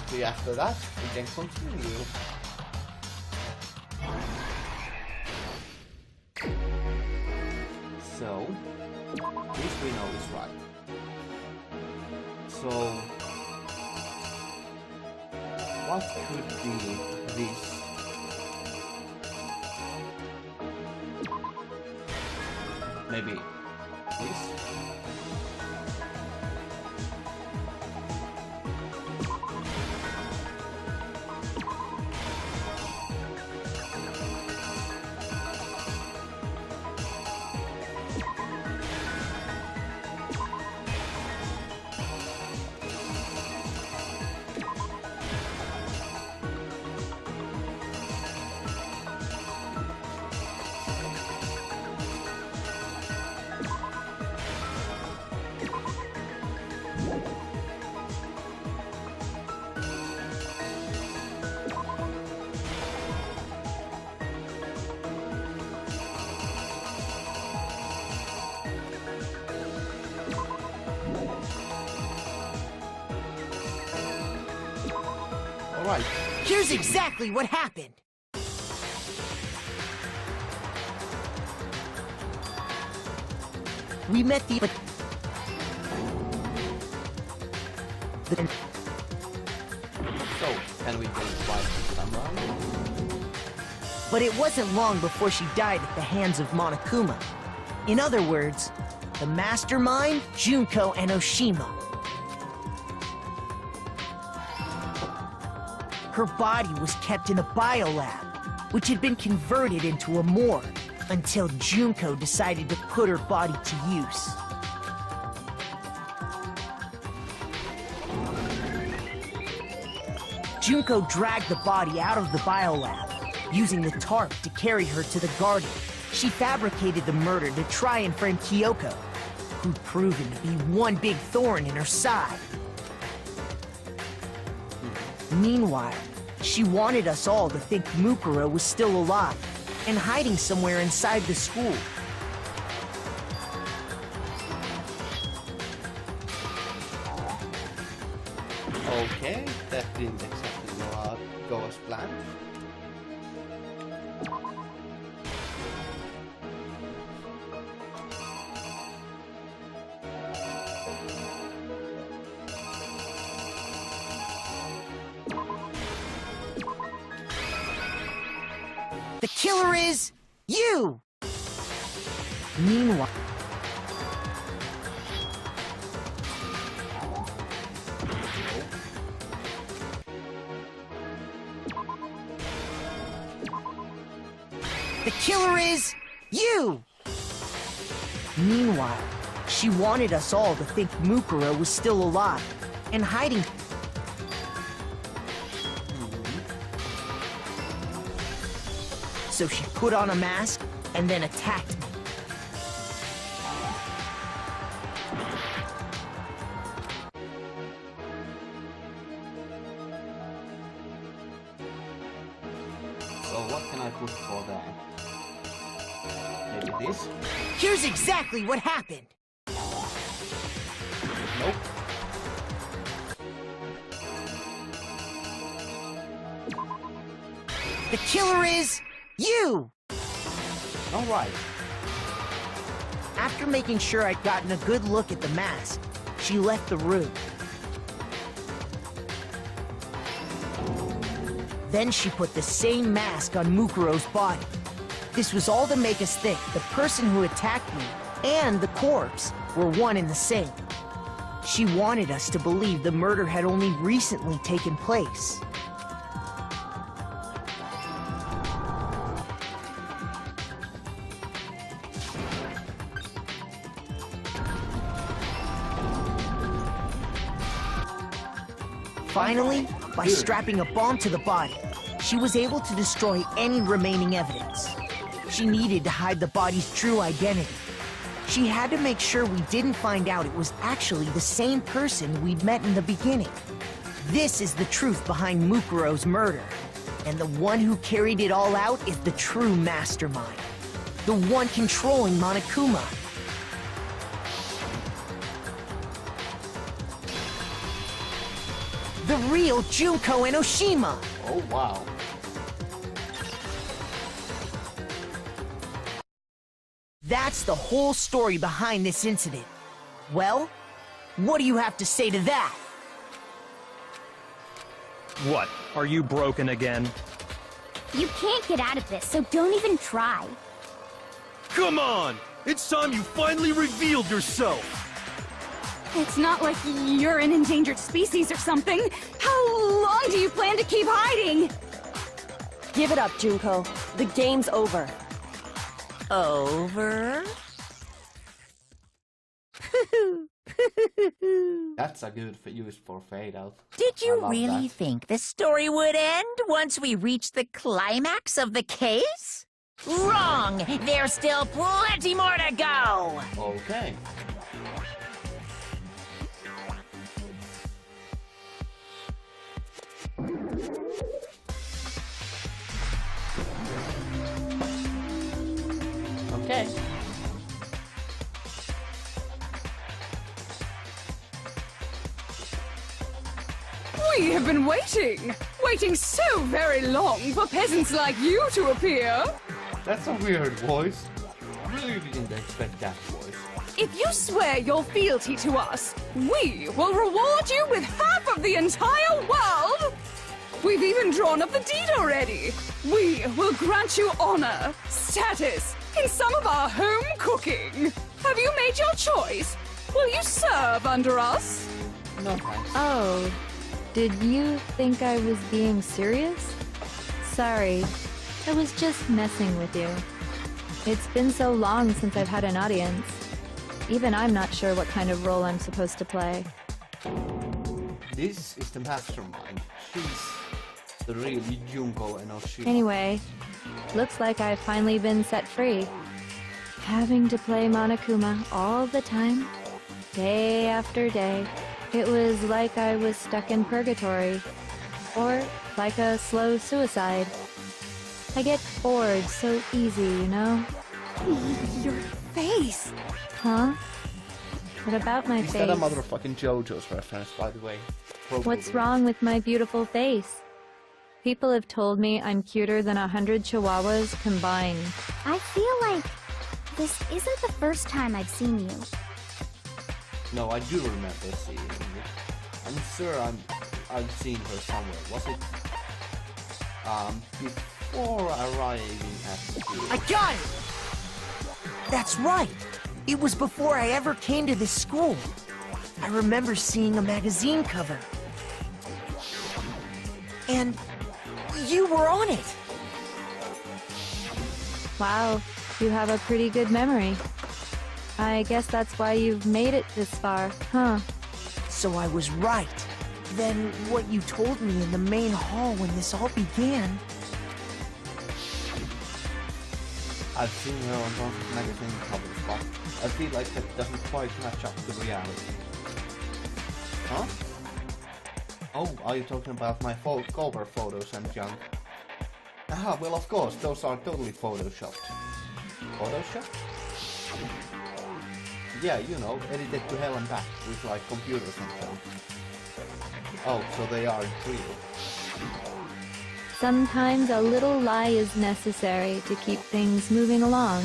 directly after that, we can continue. So, this we know is right. So, what could be this? Maybe this? Alright. Here's exactly what happened. We met the... So, can we get it right this time around? But it wasn't long before she died at the hands of Monokuma. In other words, the mastermind, Junko and Oshima. Her body was kept in a biolab, which had been converted into a morgue, until Junko decided to put her body to use. Junko dragged the body out of the biolab, using the tarp to carry her to the garden. She fabricated the murder to try and frame Kyoko, who'd proven to be one big thorn in her side. Meanwhile, she wanted us all to think Mukuro was still alive and hiding somewhere inside the school. Okay, that didn't exactly go as planned. The killer is you! Meanwhile... The killer is you! Meanwhile, she wanted us all to think Mukuro was still alive and hiding... So she put on a mask and then attacked me. So what can I put for that? Maybe this? Here's exactly what happened. Nope. The killer is you! Alright. After making sure I'd gotten a good look at the mask, she left the room. Then she put the same mask on Mukuro's body. This was all to make us think the person who attacked me and the corpse were one and the same. She wanted us to believe the murder had only recently taken place. Finally, by strapping a bomb to the body, she was able to destroy any remaining evidence. She needed to hide the body's true identity. She had to make sure we didn't find out it was actually the same person we'd met in the beginning. This is the truth behind Mukuro's murder. And the one who carried it all out is the true mastermind. The one controlling Monokuma. The real Junko Enoshima. Oh, wow. That's the whole story behind this incident. Well, what do you have to say to that? What? Are you broken again? You can't get out of this, so don't even try. Come on! It's time you finally revealed yourself! It's not like you're an endangered species or something. How long do you plan to keep hiding? Give it up, Junko. The game's over. Over? That's a good use for fade out. Did you I love really that. think the story would end once we reached the climax of the case? Wrong! There's still plenty more to go! Okay. Okay. We have been waiting so very long for peasants like you to appear. That's a weird voice. Really didn't expect that voice. If you swear your fealty to us, we will reward you with half of the entire world. We've even drawn up the deed already. We will grant you honor, status, in some of our home cooking. Have you made your choice? Will you serve under us? No thanks. Oh, did you think I was being serious? Sorry, I was just messing with you. It's been so long since I've had an audience. Even I'm not sure what kind of role I'm supposed to play. This is the mastermind. She's the real Junko Enoshima. Anyway, looks like I've finally been set free. Having to play Monokuma all the time, day after day, it was like I was stuck in purgatory. Or like a slow suicide. I get bored so easy, you know? Your face. Huh? What about my Is face? that a motherfucking JoJo's reference, by the way? Probably. What's wrong with my beautiful face? People have told me I'm cuter than 100 chihuahuas combined. I feel like this isn't the first time I've seen you. No, I do remember seeing it. I'm sure I've seen her somewhere. Was it before arriving at school? I got it! That's right! It was before I ever came to this school. I remember seeing a magazine cover. And you were on it! Wow, you have a pretty good memory. I guess that's why you've made it this far, huh? So I was right. Then what you told me in the main hall when this all began... I've seen her on tons of magazine covers, but I feel like that doesn't quite match up to reality. Huh? Oh, are you talking about my cover photos and junk? Ah, well of course, those are totally photoshopped. Photoshopped? Yeah, you know, edited to hell and back with like computers and junk. Oh, so they aren't real. Sometimes a little lie is necessary to keep things moving along.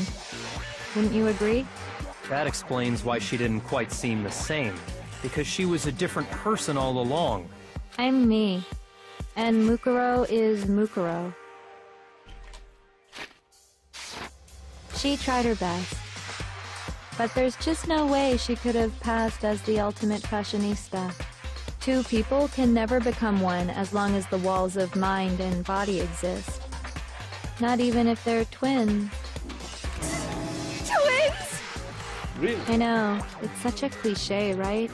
Wouldn't you agree? That explains why she didn't quite seem the same. Because she was a different person all along. I'm me. And Mukuro is Mukuro. She tried her best. But there's just no way she could have passed as the ultimate fashionista. Two people can never become one as long as the walls of mind and body exist. Not even if they're twins. Twins! Really? I know, it's such a cliche, right?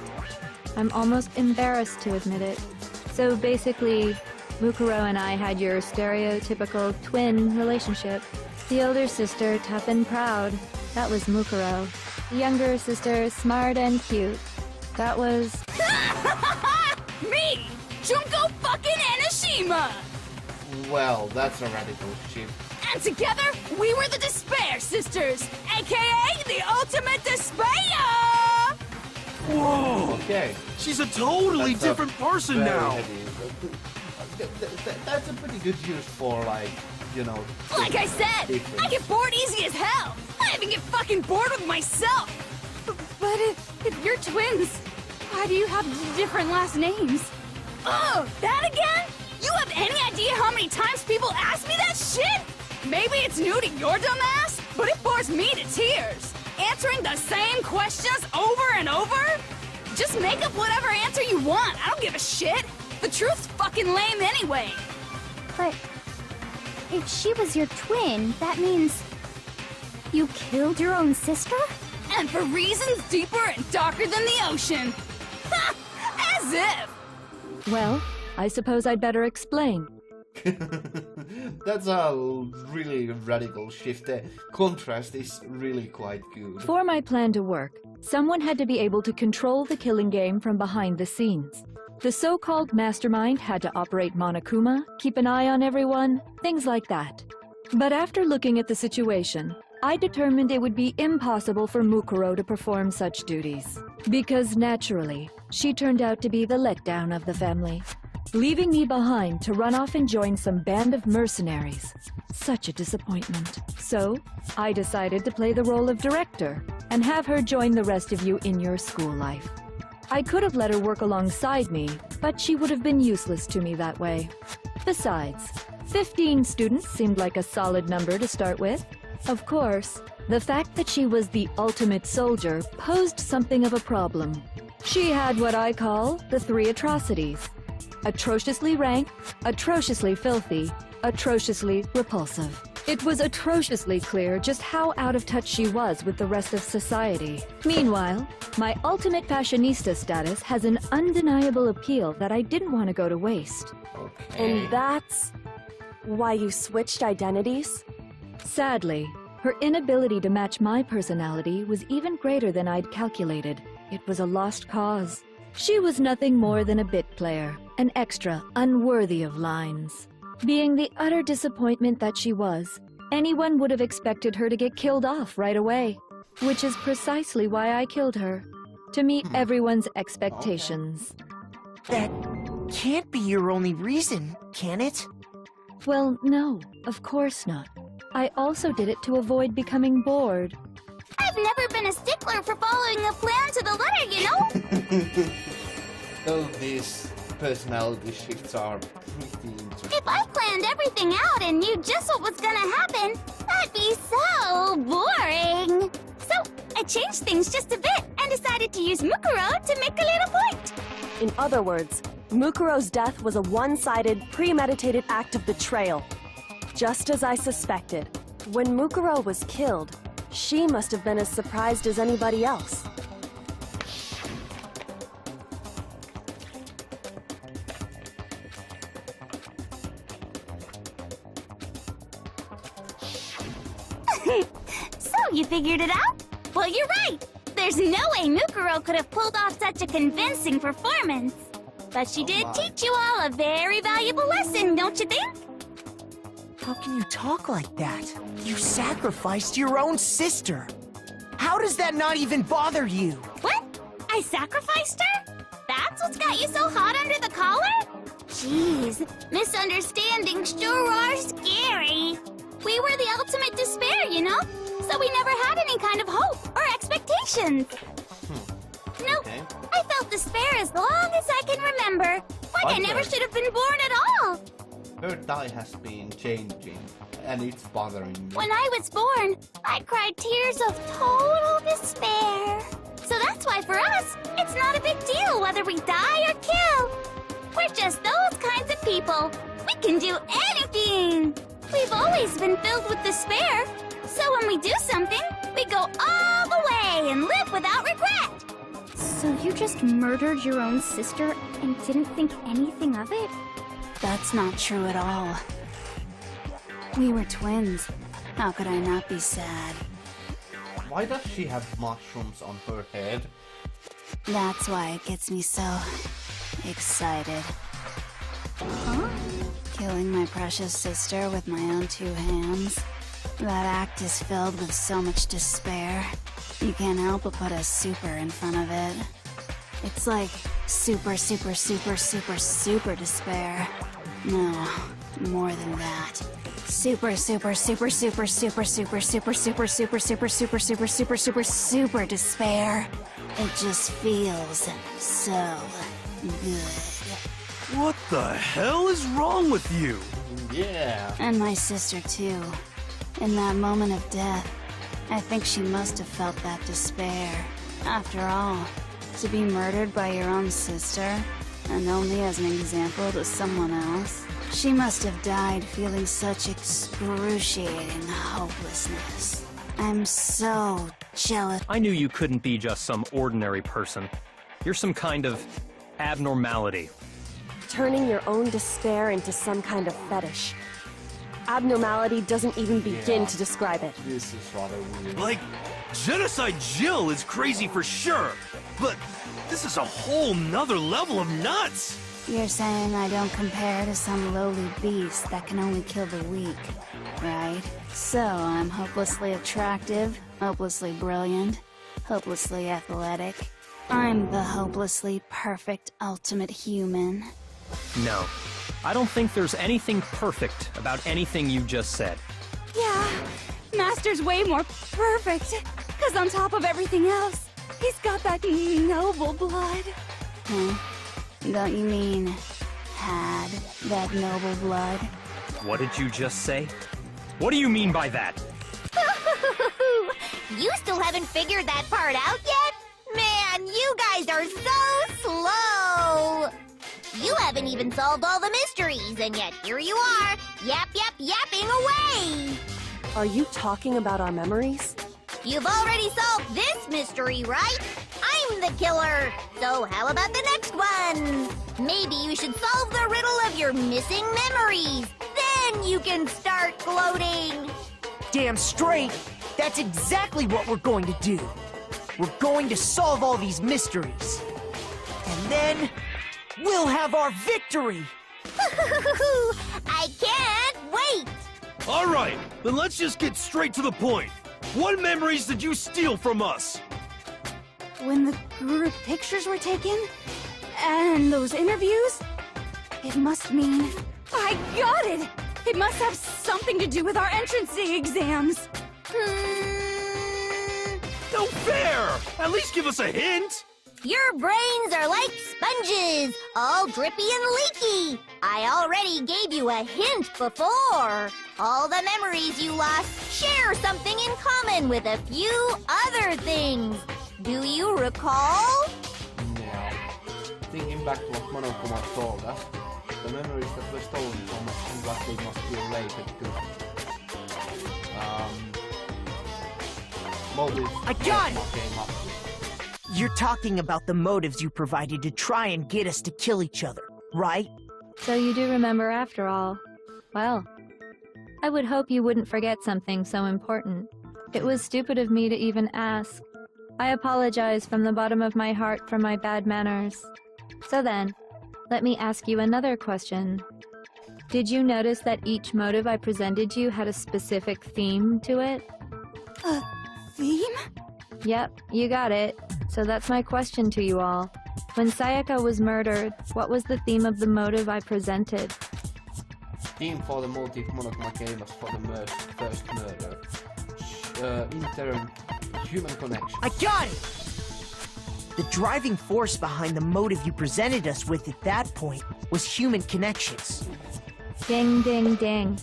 I'm almost embarrassed to admit it. So basically, Mukuro and I had your stereotypical twin relationship. The older sister, tough and proud. That was Mukuro. The younger sister, smart and cute. That was... Me! Junko fucking Enoshima! Well, that's a radical shift. And together, we were the Despair Sisters, aka the Ultimate Despair! Whoa! Okay. She's a totally That's a different person very now! heavy- That's a pretty good use for, like, you know... Like I said, different. I get bored easy as hell. I even get fucking bored with myself. But if you're twins, why do you have different last names? Oh, that again? You have any idea how many times people ask me that shit? Maybe it's new to your dumb ass, but it bores me to tears. Answering the same questions over and over? Just make up whatever answer you want. I don't give a shit. The truth's fucking lame anyway. But if she was your twin, that means you killed your own sister? And for reasons deeper and darker than the ocean. Ha! As if! Well, I suppose I'd better explain. That's a really radical shift. The contrast is really quite good. For my plan to work, someone had to be able to control the killing game from behind the scenes. The so-called mastermind had to operate Monokuma, keep an eye on everyone, things like that. But after looking at the situation, I determined it would be impossible for Mukuro to perform such duties. Because naturally, she turned out to be the letdown of the family, leaving me behind to run off and join some band of mercenaries. Such a disappointment. So, I decided to play the role of director and have her join the rest of you in your school life. I could have let her work alongside me, but she would have been useless to me that way. Besides, 15 students seemed like a solid number to start with. Of course, the fact that she was the ultimate soldier posed something of a problem. She had what I call the 3 atrocities. Atrociously rank, atrociously filthy, atrociously repulsive. It was atrociously clear just how out of touch she was with the rest of society. Meanwhile, my ultimate fashionista status has an undeniable appeal that I didn't want to go to waste. And that's why you switched identities? Sadly, her inability to match my personality was even greater than I'd calculated. It was a lost cause. She was nothing more than a bit player, an extra unworthy of lines. Being the utter disappointment that she was, anyone would have expected her to get killed off right away. Which is precisely why I killed her. To meet everyone's expectations. That can't be your only reason, can it? Well, no, of course not. I also did it to avoid becoming bored. I've never been a stickler for following a plan to the letter, you know? Oh, these personality shifts are pretty interesting. If I planned everything out and knew just what was gonna happen, that'd be so boring. So, I changed things just a bit and decided to use Mukuro to make a little point. In other words, Mukuro's death was a one-sided, premeditated act of betrayal. Just as I suspected. When Mukuro was killed, she must have been as surprised as anybody else. So, you figured it out? Well, you're right. There's no way Mukuro could have pulled off such a convincing performance. But she did teach you all a very valuable lesson, don't you think? How can you talk like that? You sacrificed your own sister. How does that not even bother you? What? I sacrificed her? That's what's got you so hot under the collar? Jeez, misunderstandings sure are scary. We were the ultimate despair, you know? So we never had any kind of hope or expectations. Nope, Okay. I felt despair as long as I can remember. Like I never should have been born at all. Her die has been changing, and it's bothering me. When I was born, I cried tears of total despair. So that's why for us, it's not a big deal whether we die or kill. We're just those kinds of people. We can do anything. We've always been filled with despair. So when we do something, we go all the way and live without regret. So you just murdered your own sister and didn't think anything of it? That's not true at all. We were twins. How could I not be sad? Why does she have mushrooms on her head? That's why it gets me so excited. Huh? Killing my precious sister with my own 2 hands. That act is filled with so much despair. You can't help but put a super in front of it. It's like super, super, super, super, super despair. No, more than that. Super, super, super, super, super, super, super, super, super, super, super, super, super, super, super despair. It just feels so good. What the hell is wrong with you? Yeah. And my sister, too. In that moment of death, I think she must have felt that despair. After all, to be murdered by your own sister, and only as an example to someone else, she must have died feeling such excruciating hopelessness. I'm so jealous. I knew you couldn't be just some ordinary person. You're some kind of abnormality. Turning your own despair into some kind of fetish. Abnormality doesn't even begin to describe it. This is rather weird. Like, Genocide Jill is crazy for sure, but this is a whole nother level of nuts! You're saying I don't compare to some lowly beast that can only kill the weak, right? So I'm hopelessly attractive, hopelessly brilliant, hopelessly athletic. I'm the hopelessly perfect ultimate human. No. I don't think there's anything perfect about anything you just said. Yeah, Master's way more perfect. Because on top of everything else, he's got that noble blood. Huh? Don't you mean had that noble blood? What did you just say? What do you mean by that? You still haven't figured that part out yet? Man, you guys are so slow! You haven't even solved all the mysteries, and yet here you are, yapping away! Are you talking about our memories? You've already solved this mystery, right? I'm the killer! So how about the next one? Maybe you should solve the riddle of your missing memories. Then you can start gloating! Damn straight! That's exactly what we're going to do! We're going to solve all these mysteries! And then, we'll have our victory! I can't wait! Alright, then let's just get straight to the point. What memories did you steal from us? When the group pictures were taken, and those interviews, it must mean... I got it! It must have something to do with our entrance exams. No fair! At least give us a hint! Your brains are like sponges, all drippy and leaky. I already gave you a hint before. All the memories you lost share something in common with a few other things. Do you recall? Now, thinking back to what Monokuma told us, the memories that were stolen from us and what they must be related to. Motives I got it! came up with. You're talking about the motives you provided to try and get us to kill each other, right? So you do remember after all. Well, I would hope you wouldn't forget something so important. It was stupid of me to even ask. I apologize from the bottom of my heart for my bad manners. So then, let me ask you another question. Did you notice that each motive I presented you had a specific theme to it? A theme? Yep, you got it. So that's my question to you all. When Sayaka was murdered, what was the theme of the motive I presented? Theme for the motive Monokuma gave us for the first murder. Human connection. I got it! The driving force behind the motive you presented us with at that point was human connections. Ding, ding, ding.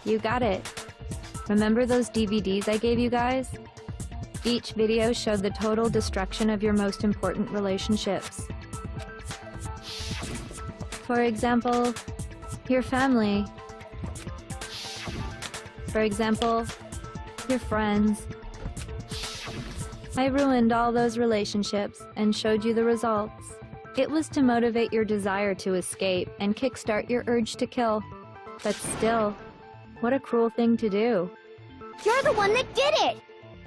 You got it. Remember those DVDs I gave you guys? Each video showed the total destruction of your most important relationships. For example, your family. For example, your friends. I ruined all those relationships and showed you the results. It was to motivate your desire to escape and kickstart your urge to kill. But still, what a cruel thing to do. You're the one that did it!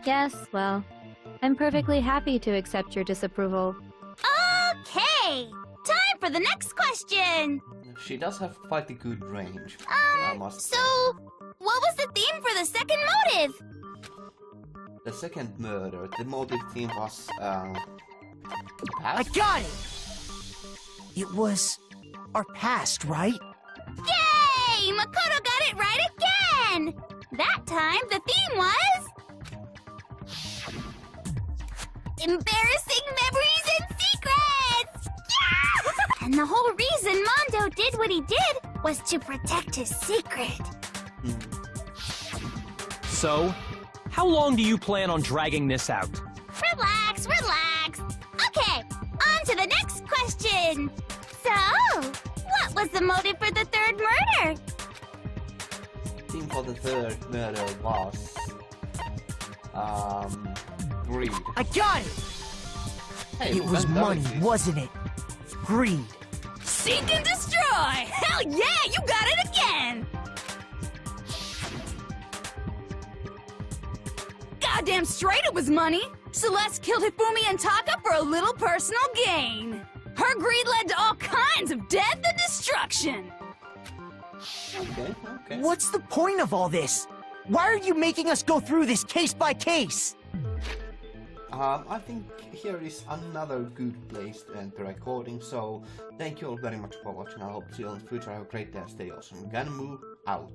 Yes, well, I'm perfectly happy to accept your disapproval. Okay! Time for the next question! She does have quite a good range. So, what was the theme for the second motive? The second murder, the motive theme was I got it! It was our past, right? Yay! Makoto got it right again! That time, the theme was... embarrassing memories and secrets! Yeah! And the whole reason Mondo did what he did was to protect his secret. So, how long do you plan on dragging this out? Relax, relax. Okay, on to the next question. So, what was the motive for the third murder? Theme for the third murder was greed. I got it! Hey, It was money, wasn't it? Greed. Seek and destroy! Hell yeah, you got it again! Goddamn straight it was money! Celeste killed Hifumi and Taka for a little personal gain. Her greed led to all kinds of death and destruction. Okay. What's the point of all this? Why are you making us go through this case by case? I think here is another good place to end the recording, so thank you all very much for watching. I hope to see you in the future. Have a great day, stay awesome. Ganmu out.